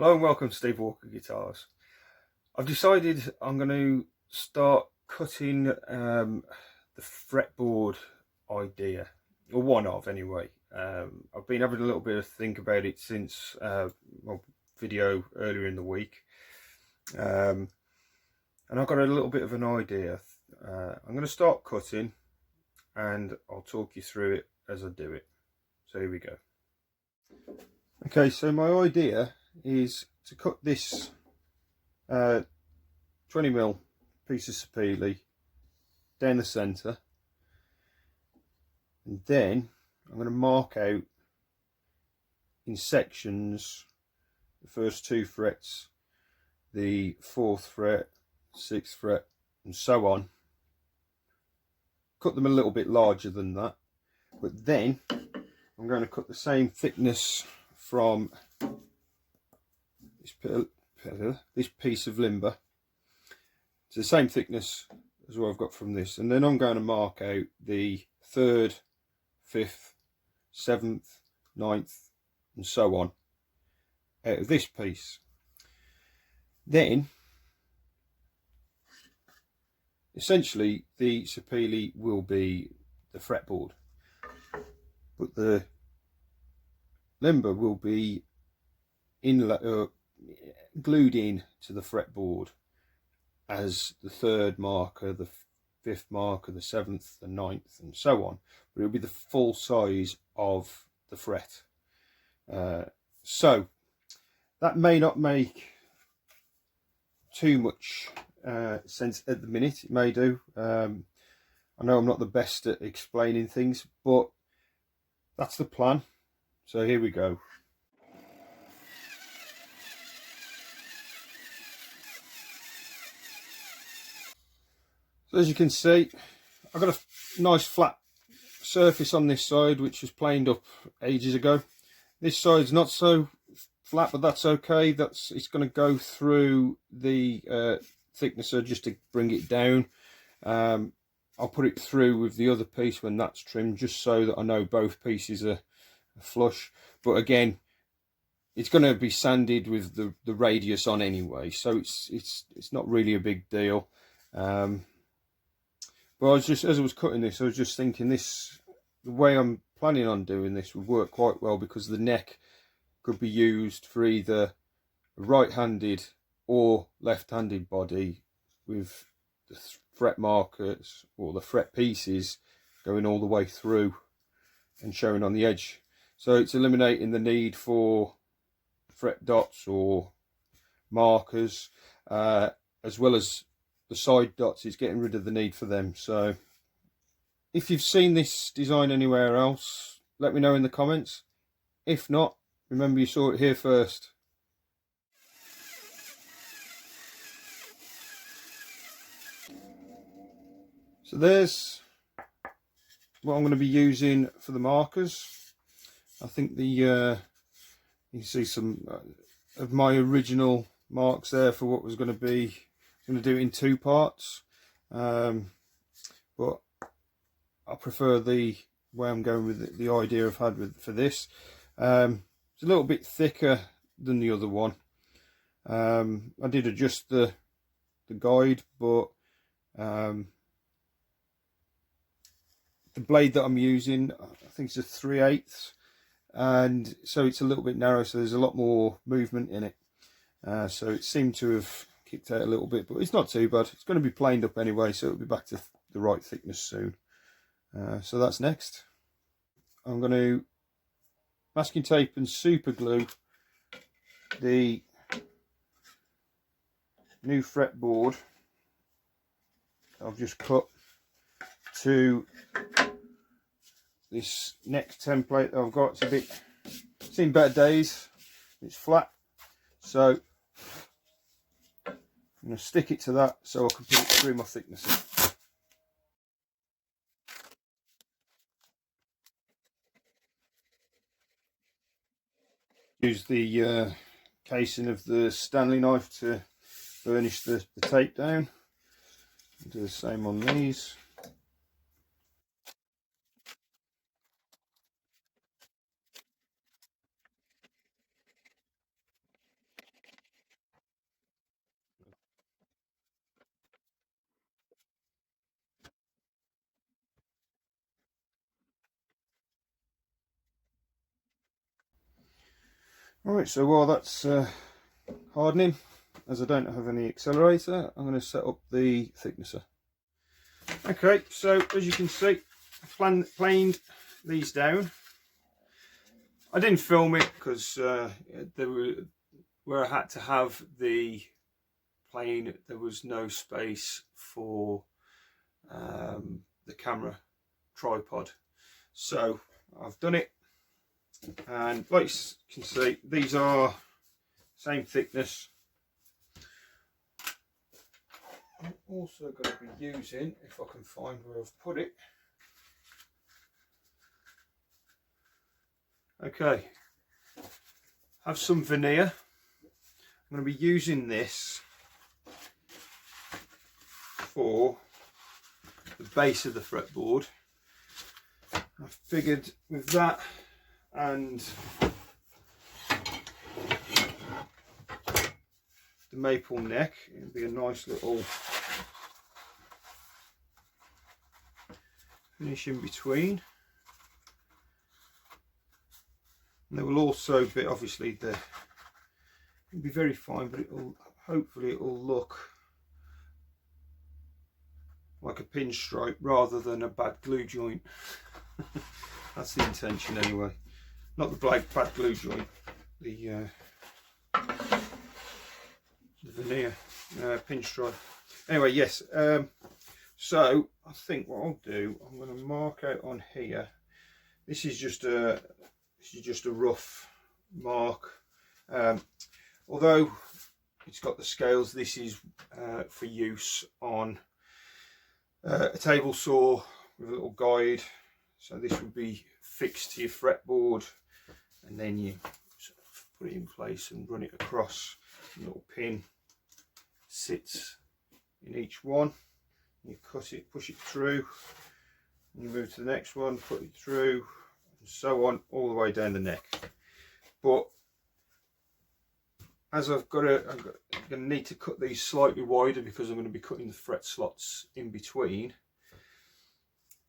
Hello and welcome to Steve Walker Guitars. I've decided I'm going to start cutting the fretboard idea, or one of anyway. I've been having a little bit of think about it since my video earlier in the week, and I've got a little bit of an idea. I'm going to start cutting and I'll talk you through it as I do it. So here we go. Okay, so my idea is to cut this 20mm piece of sapele down the centre, and then I'm going to mark out in sections the first 2 frets, the 4th fret, 6th fret, and so on. Cut them a little bit larger than that, but then I'm going to cut the same thickness from this piece of limber. It's the same thickness as what I've got from this, and then I'm going to mark out the 3rd, 5th, 7th, 9th, and so on out of this piece. Then essentially the sapele will be the fretboard, but the limber will be glued in to the fretboard as the 3rd marker, the 5th marker, the 7th, the 9th, and so on. But it'll be the full size of the fret. So that may not make too much sense at the minute. It may do. I know I'm not the best at explaining things, but that's the plan. So here we go. So as you can see, I've got a nice flat surface on this side which was planed up ages ago. This side's not so flat, but that's okay. It's going to go through the thicknesser just to bring it down. I'll put it through with the other piece when that's trimmed, just so that I know both pieces are flush. But again, it's going to be sanded with the radius on anyway, so it's not really a big deal. But as I was cutting this, I was just thinking the way I'm planning on doing this would work quite well, because the neck could be used for either a right-handed or left-handed body, with the fret markers or the fret pieces going all the way through and showing on the edge. So it's eliminating the need for fret dots or markers, as well as the side dots. It's getting rid of the need for them. So if you've seen this design anywhere else, let me know in the comments. If not, remember you saw it here first. So there's what I'm going to be using for the markers. I think you see some of my original marks there for what was going to be. I'm going to do it in 2 parts, but I prefer the way I'm going with the idea I've had for this. It's a little bit thicker than the other one. I did adjust the guide, but the blade that I'm using, I think it's a 3/8, and so it's a little bit narrow, so there's a lot more movement in it. So it seemed to have kicked out a little bit, but it's not too bad. It's going to be planed up anyway, so it'll be back to the right thickness soon. So that's next. I'm going to masking tape and super glue the new fretboard I've just cut to this next template that I've got. It's seen better days. It's flat, so I'm going to stick it to that so I can put it through my thicknesser. Use the casing of the Stanley knife to burnish the tape down. Do the same on these. Right, so while that's hardening, as I don't have any accelerator, I'm going to set up the thicknesser. Okay, so as you can see, I've planed these down. I didn't film it because where I had to have the plane, there was no space for the camera tripod. So I've done it, and like you can see, these are same thickness. I'm also going to be using, if I can find where I've put it. Okay, have some veneer. I'm going to be using this for the base of the fretboard. I figured with that and the maple neck, it'd be a nice little finish in between. And there will also be, obviously, it'll be very fine, but hopefully it will look like a pinstripe rather than a bad glue joint. That's the intention anyway. Not the bad glue joint, the veneer pinstripe. Anyway, yes. So I think what I'll do, I'm going to mark out on here. This is just a rough mark. Although it's got the scales, this is for use on a table saw with a little guide. So this would be fixed to your fretboard, and then you sort of put it in place and run it across. A little pin sits in each one. You cut it, push it through, and you move to the next one, put it through, and so on, all the way down the neck. But as I'm going to need to cut these slightly wider because I'm going to be cutting the fret slots in between.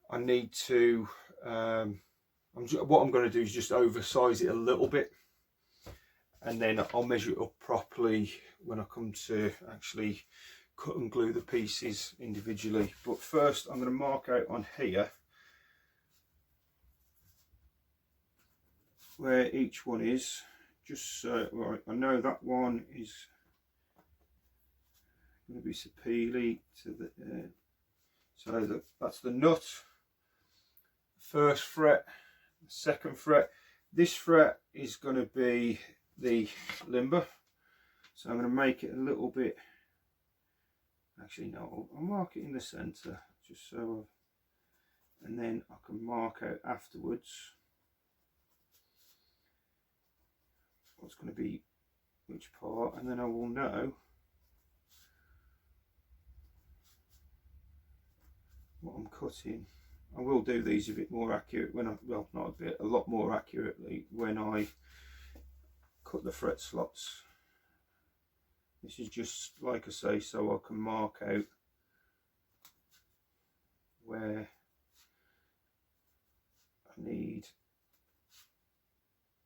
I need to, what I'm going to do is just oversize it a little bit, and then I'll measure it up properly when I come to actually cut and glue the pieces individually. But first I'm going to mark out on here where each one is, just so, right, I know that one is going to be sapele to the, so that's the nut, first fret, second fret. This fret is going to be the limber, so I'm going to make it a little bit, actually no, I'll mark it in the centre just so, and then I can mark out afterwards what's going to be which part, and then I will know what I'm cutting. I will do these a bit more accurate when well, not a bit, a lot more accurately when I cut the fret slots. This is just, like I say, so I can mark out where I need,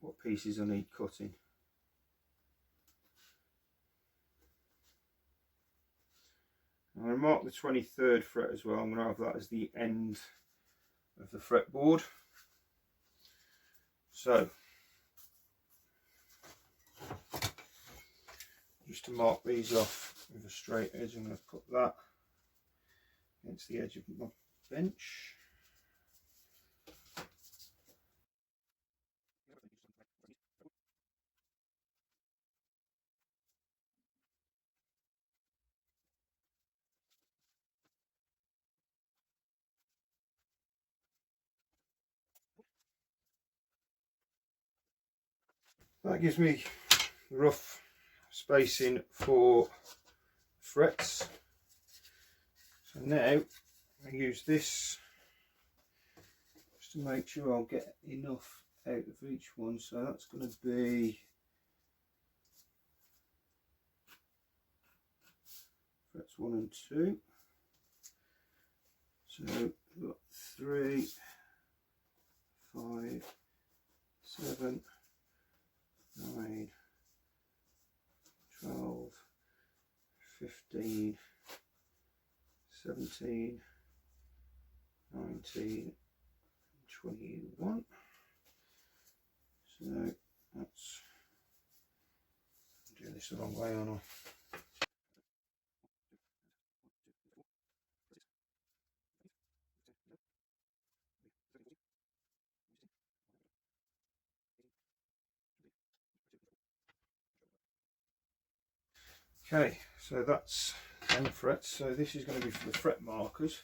what pieces I need cutting. I'm going to mark the 23rd fret as well. I'm going to have that as the end of the fretboard. So, just to mark these off with a straight edge, I'm going to put that against the edge of my bench. That gives me rough spacing for frets. So now I use this just to make sure I'll get enough out of each one. So that's going to be frets 1 and 2. So we've got 3, 5, 7, 9, 15, 17, 19, 21. So that's, I'm doing this the wrong way, aren't I? Okay, so that's 10 frets. So this is going to be for the fret markers.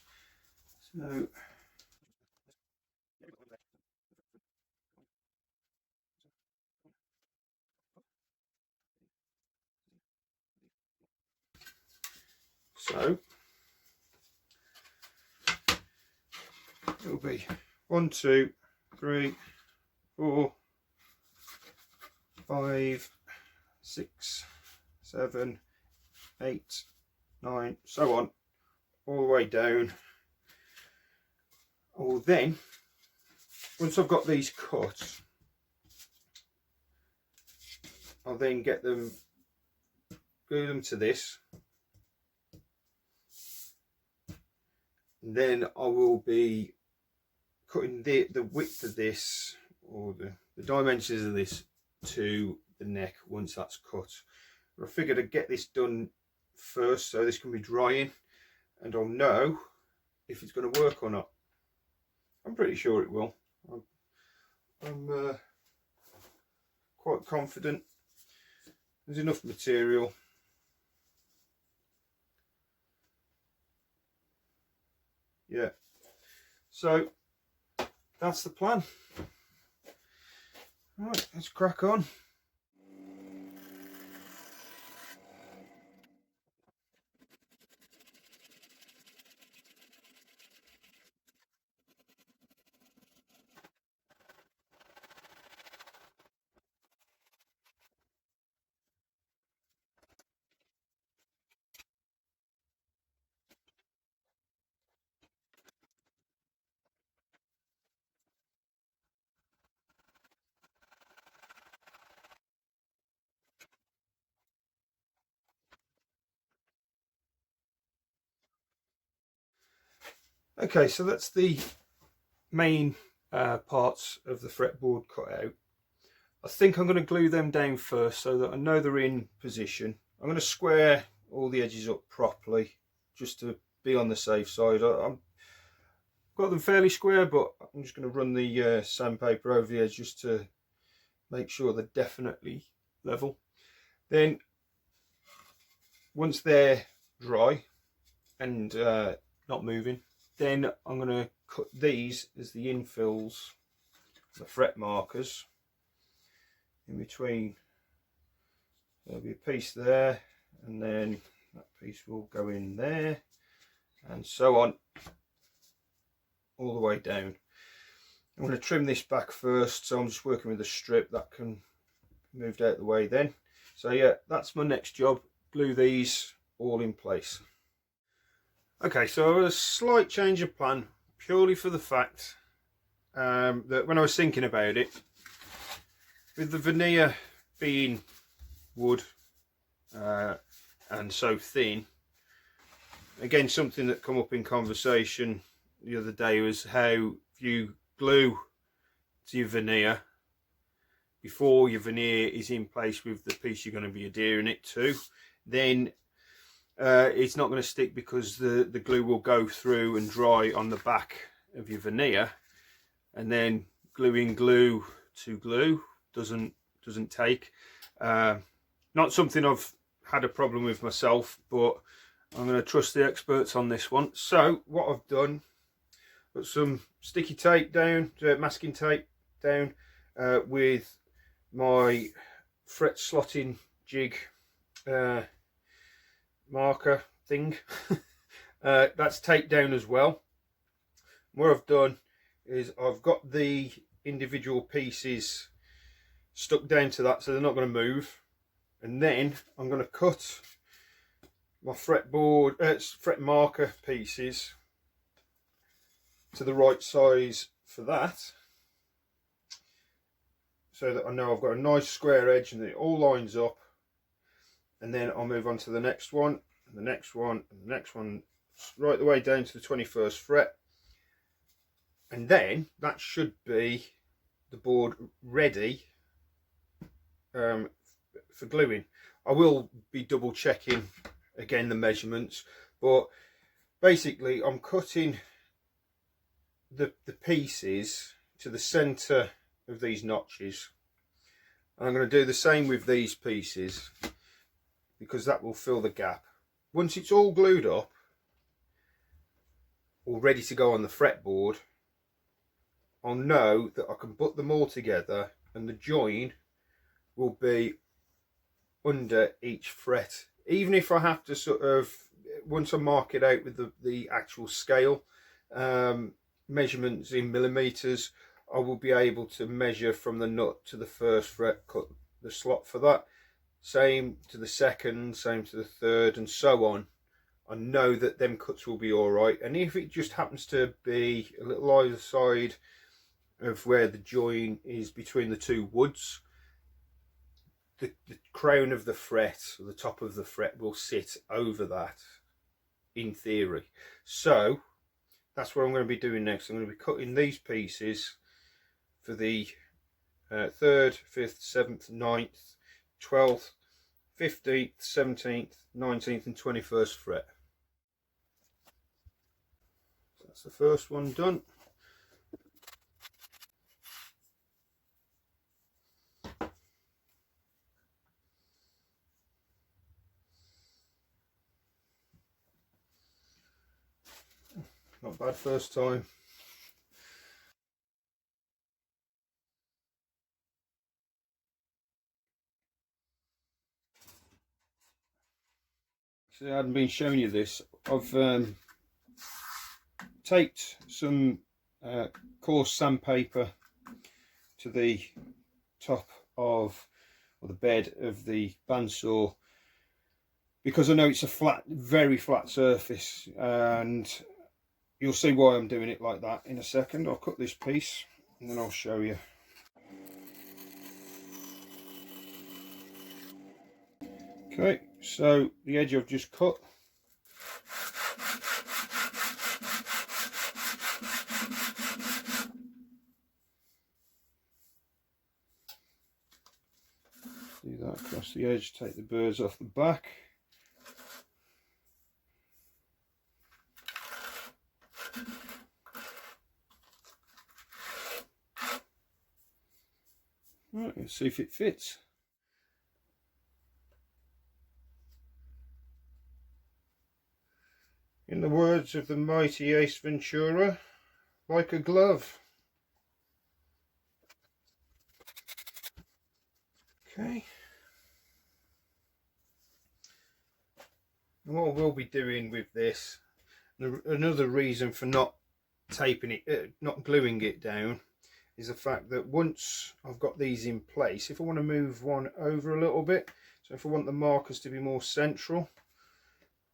So it'll be 1, 2, 3, 4, 5, 6, 7, 8, 9, so on, all the way down. I will then, once I've got these cut, I'll then get them, glue them to this, and then I will be cutting the width of this, or the dimensions of this, to the neck once that's cut. But I figured I'd get this done first so this can be drying and I'll know if it's going to work or not. I'm pretty sure it will. I'm quite confident. There's enough material. Yeah, so that's the plan. Right, let's crack on. Okay, so that's the main parts of the fretboard cut out. I think I'm going to glue them down first so that I know they're in position. I'm going to square all the edges up properly just to be on the safe side. I've got them fairly square, but I'm just going to run the sandpaper over the edge just to make sure they're definitely level. Then once they're dry and not moving, then I'm going to cut these as the infills, the fret markers. In between there'll be a piece there, and then that piece will go in there, and so on all the way down. I'm going to trim this back first, so I'm just working with a strip that can be moved out the way then. So yeah, that's my next job, glue these all in place. Okay, so a slight change of plan purely for the fact that when I was thinking about it, with the veneer being wood and so thin, again, something that come up in conversation the other day was how if you glue to your veneer before your veneer is in place with the piece you're going to be adhering it to, then it's not going to stick because the glue will go through and dry on the back of your veneer, and then gluing glue to glue doesn't take. Not something I've had a problem with myself, but I'm going to trust the experts on this one. So what I've done, put some sticky tape down, masking tape down, with my fret slotting jig marker thing. That's taped down as well. What I've done is I've got the individual pieces stuck down to that so they're not going to move, and then I'm going to cut my fretboard fret marker pieces to the right size for that, so that I know I've got a nice square edge and it all lines up, and then I'll move on to the next one. and the next one, and the next one, right the way down to the 21st fret. And then that should be the board ready for gluing. I will be double checking again the measurements, but basically I'm cutting the pieces to the center of these notches, and I'm going to do the same with these pieces because that will fill the gap. Once it's all glued up, all ready to go on the fretboard, I'll know that I can put them all together and the join will be under each fret. Even if I have to sort of, once I mark it out with the actual scale, measurements in millimeters, I will be able to measure from the nut to the first fret, cut the slot for that. Same to the second, same to the third, and so on. I know that them cuts will be alright. And if it just happens to be a little either side of where the join is between the two woods, the crown of the fret, or the top of the fret, will sit over that in theory. So that's what I'm going to be doing next. I'm going to be cutting these pieces for the 3rd, 5th, 7th, 9th, 12th, 15th, 17th, 19th and 21st fret. So that's the first one done. Not bad first time. So I hadn't been showing you this. I've taped some coarse sandpaper to the top of, or the bed of the bandsaw, because I know it's a flat, very flat surface, and you'll see why I'm doing it like that in a second. I'll cut this piece and then I'll show you. Okay, so the edge I've just cut. Do that across the edge, take the burrs off the back. Right, let's see if it fits. In the words of the mighty Ace Ventura, like a glove. Okay. And what we'll be doing with this, another reason for not taping it, not gluing it down, is the fact that once I've got these in place, if I want to move one over a little bit, so if I want the markers to be more central,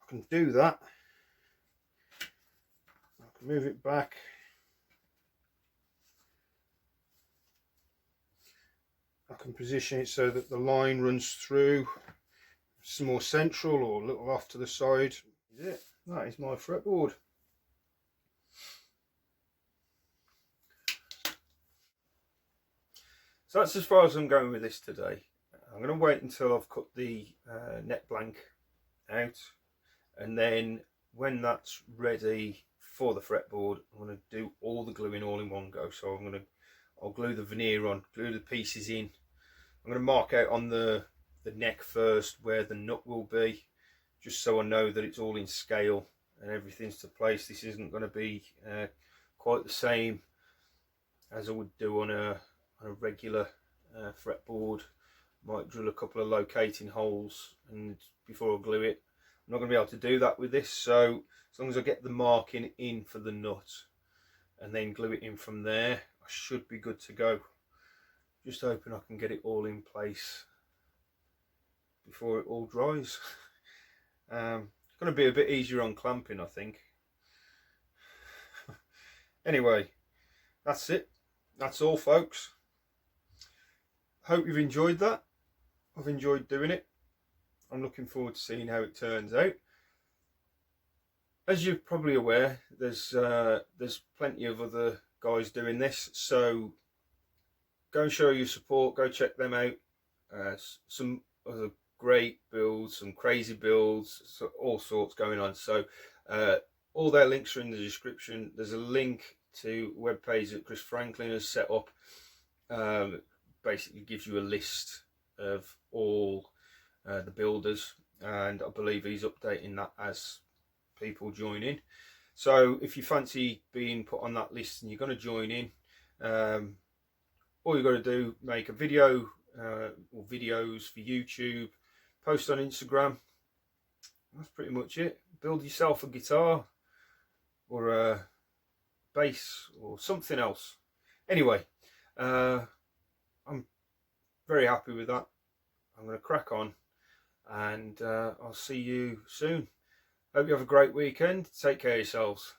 I can do that. I can move it back. I can position it so that the line runs through, some more central or a little off to the side. That's it. That is my fretboard. So that's as far as I'm going with this today. I'm going to wait until I've cut the net blank out, and then when that's ready for the fretboard, I'm going to do all the gluing all in one go. So I'll glue the veneer on, glue the pieces in. I'm going to mark out on the neck first where the nut will be, just so I know that it's all in scale and everything's to place. This isn't going to be quite the same as I would do on a regular fretboard. Might drill a couple of locating holes and before I glue it. I'm not going to be able to do that with this, so as long as I get the marking in for the nut and then glue it in from there, I should be good to go. Just hoping I can get it all in place before it all dries. It's going to be a bit easier on clamping, I think. Anyway, that's it. That's all, folks. Hope you've enjoyed that. I've enjoyed doing it. I'm looking forward to seeing how it turns out. as you're probably aware, there's plenty of other guys doing this, so go and show your support. Go check them out. Some other great builds, some crazy builds, so all sorts going on. So all their links are in the description. There's a link to a web page that Chris Franklyn has set up. Basically gives you a list of all the builders, and I believe he's updating that as people join in. So if you fancy being put on that list and you're going to join in, all you've got to do, make a video or videos for YouTube, post on Instagram. That's pretty much it. Build yourself a guitar or a bass or something else. Anyway, I'm very happy with that. I'm going to crack on, and I'll see you soon. Hope you have a great weekend. Take care of yourselves.